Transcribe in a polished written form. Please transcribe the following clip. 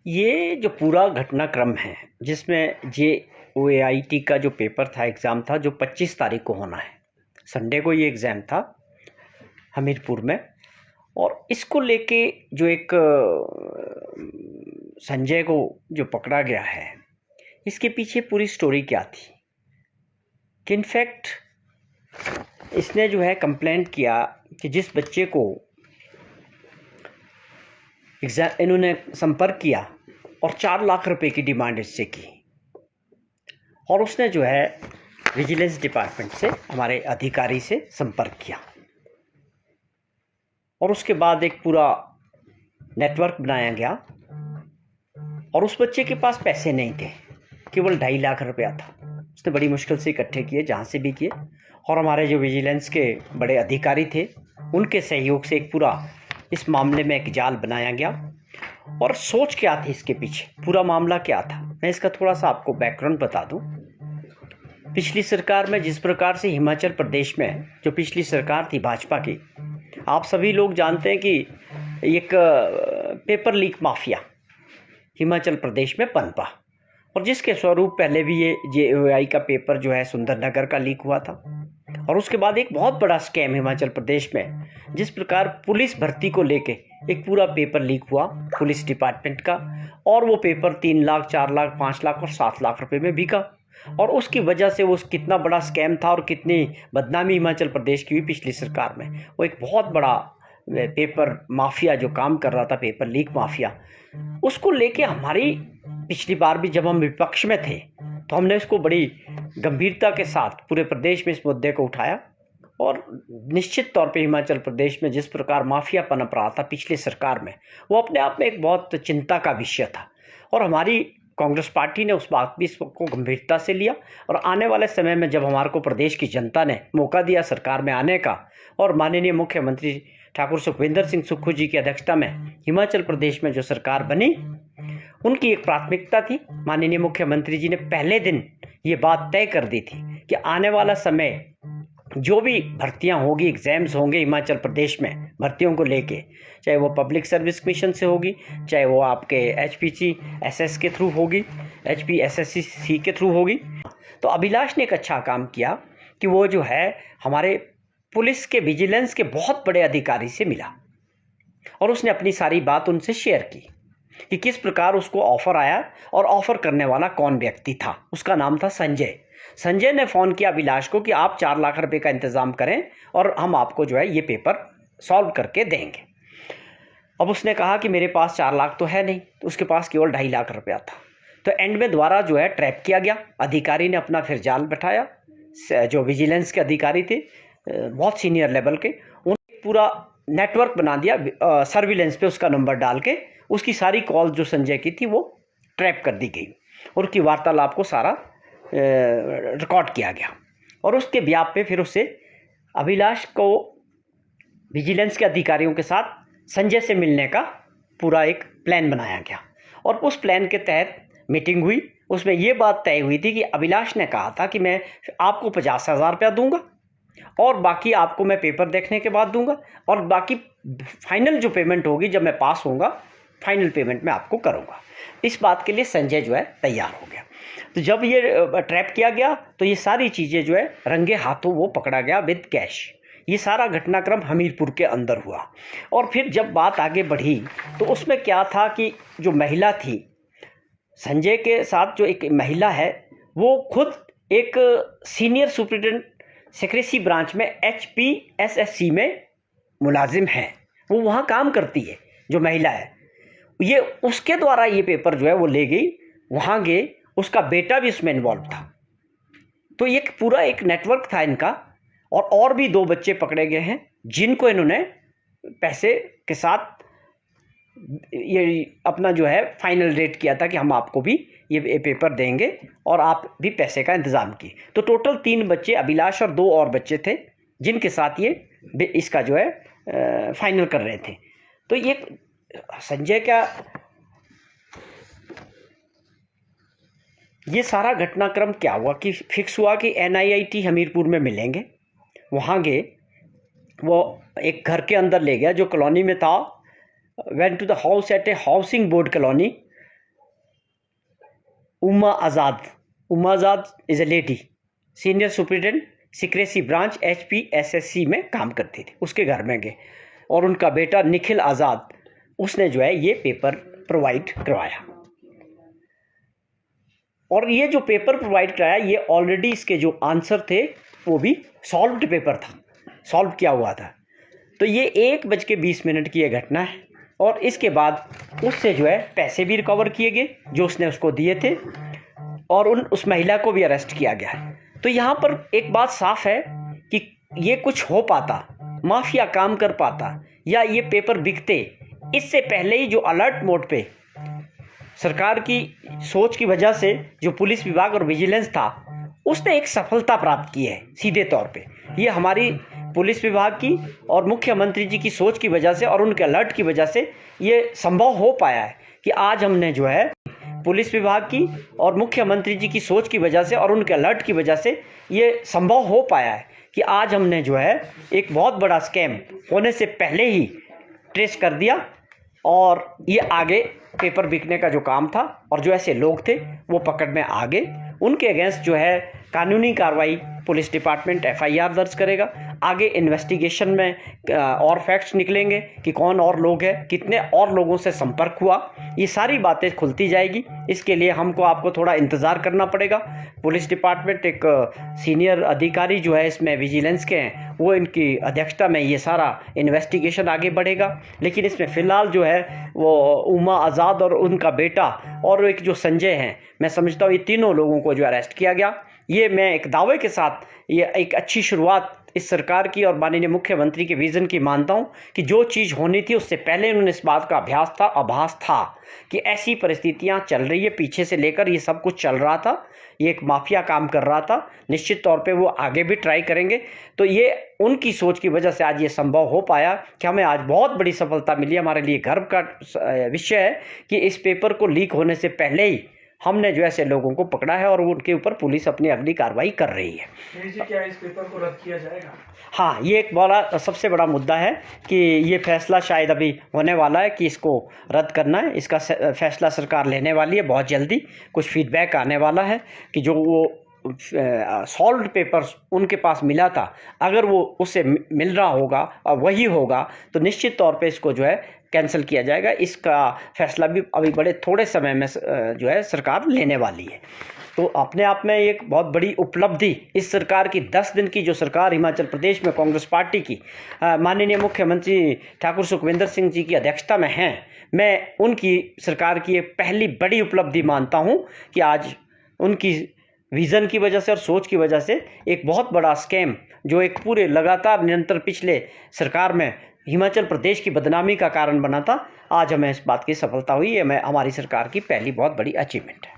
ये जो पूरा घटनाक्रम है जिसमें JOAIT का जो पेपर था, एग्ज़ाम था, जो 25 तारीख को होना है, संडे को ये एग्ज़ाम था हमीरपुर में। और इसको लेके जो एक संजय को जो पकड़ा गया है, इसके पीछे पूरी स्टोरी क्या थी कि इनफैक्ट इसने जो है कंप्लेंट किया कि जिस बच्चे को इन्होंने संपर्क किया और 4 लाख रुपए की डिमांड इससे की, और उसने जो है विजिलेंस डिपार्टमेंट से, हमारे अधिकारी से संपर्क किया, और उसके बाद एक पूरा नेटवर्क बनाया गया। और उस बच्चे के पास पैसे नहीं थे, केवल 2.5 लाख रुपया था। उसने बड़ी मुश्किल से इकट्ठे किए, जहाँ से भी किए, और हमारे जो विजिलेंस के बड़े अधिकारी थे उनके सहयोग से एक पूरा इस मामले में एक जाल बनाया गया। और सोच क्या थी इसके पीछे, पूरा मामला क्या था, मैं इसका थोड़ा सा आपको बैकग्राउंड बता दूं। पिछली सरकार में जिस प्रकार से हिमाचल प्रदेश में जो पिछली सरकार थी भाजपा की, आप सभी लोग जानते हैं कि एक paper leak mafia Himachal Pradesh में पनपा, और जिसके स्वरूप पहले भी ये JOAI का पेपर जो है सुंदरनगर का लीक हुआ था। और उसके बाद एक बहुत बड़ा स्कैम हिमाचल प्रदेश में, जिस प्रकार पुलिस भर्ती को लेके एक पूरा पेपर लीक हुआ पुलिस डिपार्टमेंट का, और वो पेपर 3 लाख, 4 लाख, 5 लाख और 7 लाख रुपए में बिका। और उसकी वजह से वो कितना बड़ा स्कैम था और कितनी बदनामी हिमाचल प्रदेश की हुई पिछली सरकार में। वो एक बहुत बड़ा पेपर माफिया जो काम कर रहा था, पेपर लीक माफिया, उसको लेके हमारी पिछली बार भी जब हम विपक्ष में थे तो हमने इसको बड़ी गंभीरता के साथ पूरे प्रदेश में इस मुद्दे को उठाया। और निश्चित तौर पे हिमाचल प्रदेश में जिस प्रकार माफिया पनप रहा था पिछली सरकार में, वो अपने आप में एक बहुत चिंता का विषय था। और हमारी कांग्रेस पार्टी ने उस बात भी इसको गंभीरता से लिया, और आने वाले समय में जब हमारे को प्रदेश की जनता ने मौका दिया सरकार में आने का, और माननीय मुख्यमंत्री ठाकुर सुखविंदर सिंह सुक्खू जी की अध्यक्षता में हिमाचल प्रदेश में जो सरकार बनी, उनकी एक प्राथमिकता थी। माननीय मुख्यमंत्री जी ने पहले दिन ये बात तय कर दी थी कि आने वाला समय जो भी भर्तियां होगी, एग्जाम्स होंगे हिमाचल प्रदेश में भर्तियों को लेके, चाहे वो पब्लिक सर्विस कमीशन से होगी, चाहे वो आपके HPCSS के थ्रू होगी, HPSSC के थ्रू होगी। तो अभिलाष ने एक अच्छा काम किया कि वो जो है हमारे पुलिस के विजिलेंस के बहुत बड़े अधिकारी से मिला, और उसने अपनी सारी बात उनसे शेयर की कि किस प्रकार उसको ऑफर आया, और ऑफर करने वाला कौन व्यक्ति था। उसका नाम था संजय। संजय ने फ़ोन किया अभिलाष को कि आप 4 लाख रुपए का इंतज़ाम करें और हम आपको जो है ये पेपर सॉल्व करके देंगे। अब उसने कहा कि मेरे पास 4 लाख तो है नहीं, तो उसके पास केवल 2.5 लाख रुपया था। तो एंड में दोबारा जो है ट्रैप किया गया, अधिकारी ने अपना फिर जाल बैठाया। जो विजिलेंस के अधिकारी थे बहुत सीनियर लेवल के, उन्होंने पूरा नेटवर्क बना दिया, सर्विलेंस पे उसका नंबर डाल के उसकी सारी कॉल जो संजय की थी वो ट्रैप कर दी गई, और उसकी वार्तालाप को सारा रिकॉर्ड किया गया। और उसके ब्याह पे फिर उससे अभिलाष को विजिलेंस के अधिकारियों के साथ संजय से मिलने का पूरा एक प्लान बनाया गया, और उस प्लान के तहत मीटिंग हुई। उसमें ये बात तय हुई थी कि अभिलाष ने कहा था कि मैं आपको 50,000 रुपया दूंगा, और बाकी आपको मैं पेपर देखने के बाद दूंगा, और बाकी फाइनल जो पेमेंट होगी जब मैं पास होऊंगा, फाइनल पेमेंट मैं आपको करूंगा। इस बात के लिए संजय जो है तैयार हो गया। तो जब ये ट्रैप किया गया तो ये सारी चीज़ें जो है रंगे हाथों वो पकड़ा गया विद कैश। ये सारा घटनाक्रम हमीरपुर के अंदर हुआ। और फिर जब बात आगे बढ़ी तो उसमें क्या था कि जो महिला थी, संजय के साथ जो एक महिला है, वो खुद एक सीनियर सुपरिटेंडेंट सेक्रेसी ब्रांच में HPSSC में मुलाजिम है, वो वहाँ काम करती है जो महिला है। ये उसके द्वारा ये पेपर जो है वो ले गई, वहाँ गए, उसका बेटा भी उसमें इन्वॉल्व था। तो ये पूरा एक नेटवर्क था इनका। और भी 2 बच्चे पकड़े गए हैं जिनको इन्होंने पैसे के साथ ये अपना जो है फाइनल रेट किया था कि हम आपको भी ये पेपर देंगे और आप भी पैसे का इंतज़ाम किए। तो टोटल 3 बच्चे, अभिलाष और 2 और बच्चे थे जिनके साथ ये इसका जो है फाइनल कर रहे थे। तो ये संजय का ये सारा घटनाक्रम क्या हुआ कि फिक्स हुआ कि NIIT हमीरपुर में मिलेंगे। वहाँ गए, वो एक घर के अंदर ले गया जो कॉलोनी में था। Went to the house at a housing board colony, Uma Azad is a lady, senior superintendent secrecy branch HPSSC में काम करती थी, उसके घर में गए और उनका बेटा निखिल आज़ाद, उसने जो है ये पेपर प्रोवाइड करवाया। और ये जो पेपर प्रोवाइड कराया, ये ऑलरेडी इसके जो आंसर थे वो भी सॉल्व्ड पेपर था, सॉल्व किया हुआ था। तो ये 1:20 की ये घटना है। और इसके बाद उससे जो है पैसे भी रिकवर किए गए जो उसने उसको दिए थे, और उस महिला को भी अरेस्ट किया गया है। तो यहाँ पर एक बात साफ है कि ये कुछ हो पाता, माफिया काम कर पाता, या ये पेपर बिकते, इससे पहले ही जो अलर्ट मोड पे सरकार की सोच की वजह से जो पुलिस विभाग और विजिलेंस था, उसने एक सफलता प्राप्त की है सीधे तौर पे। ये हमारी पुलिस विभाग की और मुख्यमंत्री जी की सोच की वजह से और उनके अलर्ट की वजह से ये संभव हो पाया है कि आज हमने जो है पुलिस विभाग की और मुख्यमंत्री जी की सोच की वजह से और उनके अलर्ट की वजह से ये संभव हो पाया है कि आज हमने जो है एक बहुत बड़ा स्कैम होने से पहले ही ट्रेस कर दिया, और ये आगे पेपर बिकने का जो काम था और जो ऐसे लोग थे वो पकड़ में आ गए। उनके अगेंस्ट जो है कानूनी कार्रवाई पुलिस डिपार्टमेंट FIR दर्ज करेगा। आगे इन्वेस्टिगेशन में और फैक्ट्स निकलेंगे कि कौन और लोग हैं, कितने और लोगों से संपर्क हुआ, ये सारी बातें खुलती जाएगी। इसके लिए हमको आपको थोड़ा इंतज़ार करना पड़ेगा। पुलिस डिपार्टमेंट एक सीनियर अधिकारी जो है इसमें विजिलेंस के हैं, वो इनकी अध्यक्षता में ये सारा इन्वेस्टिगेशन आगे बढ़ेगा। लेकिन इसमें फ़िलहाल जो है वो उमा आज़ाद और उनका बेटा और एक जो संजय हैं, मैं समझता हूँ ये तीनों लोगों को जो अरेस्ट किया गया, ये मैं एक दावे के साथ ये एक अच्छी शुरुआत इस सरकार की और माननीय मुख्यमंत्री के विज़न की मानता हूँ कि जो चीज़ होनी थी उससे पहले उन्होंने इस बात का आभास था कि ऐसी परिस्थितियाँ चल रही है, पीछे से लेकर ये सब कुछ चल रहा था, ये एक माफिया काम कर रहा था। निश्चित तौर पे वो आगे भी ट्राई करेंगे। तो ये उनकी सोच की वजह से आज ये संभव हो पाया कि हमें आज बहुत बड़ी सफलता मिली। हमारे लिए गर्व का विषय है कि इस पेपर को लीक होने से पहले ही हमने जो ऐसे लोगों को पकड़ा है और उनके ऊपर पुलिस अपनी अगली कार्रवाई कर रही है। क्या इस पेपर को रद्द किया जाएगा? हाँ, ये एक बड़ा सबसे बड़ा मुद्दा है कि ये फैसला शायद अभी होने वाला है कि इसको रद्द करना है। इसका फैसला सरकार लेने वाली है बहुत जल्दी। कुछ फीडबैक आने वाला है कि जो वो सॉल्व्ड पेपर्स उनके पास मिला था, अगर वो उससे मिल रहा होगा और वही होगा तो निश्चित तौर पे इसको जो है कैंसिल किया जाएगा। इसका फैसला भी अभी बड़े थोड़े समय में जो है सरकार लेने वाली है। तो अपने आप में एक बहुत बड़ी उपलब्धि इस सरकार की 10 दिन की जो सरकार हिमाचल प्रदेश में कांग्रेस पार्टी की माननीय मुख्यमंत्री ठाकुर सुखविंदर सिंह जी की अध्यक्षता में है, मैं उनकी सरकार की एक पहली बड़ी उपलब्धि मानता हूं कि आज उनकी विज़न की वजह से और सोच की वजह से एक बहुत बड़ा स्कैम जो एक पूरे लगातार निरंतर पिछले सरकार में हिमाचल प्रदेश की बदनामी का कारण बना था, आज हमें इस बात की सफलता हुई है। हमारी सरकार की पहली बहुत बड़ी अचीवमेंट है।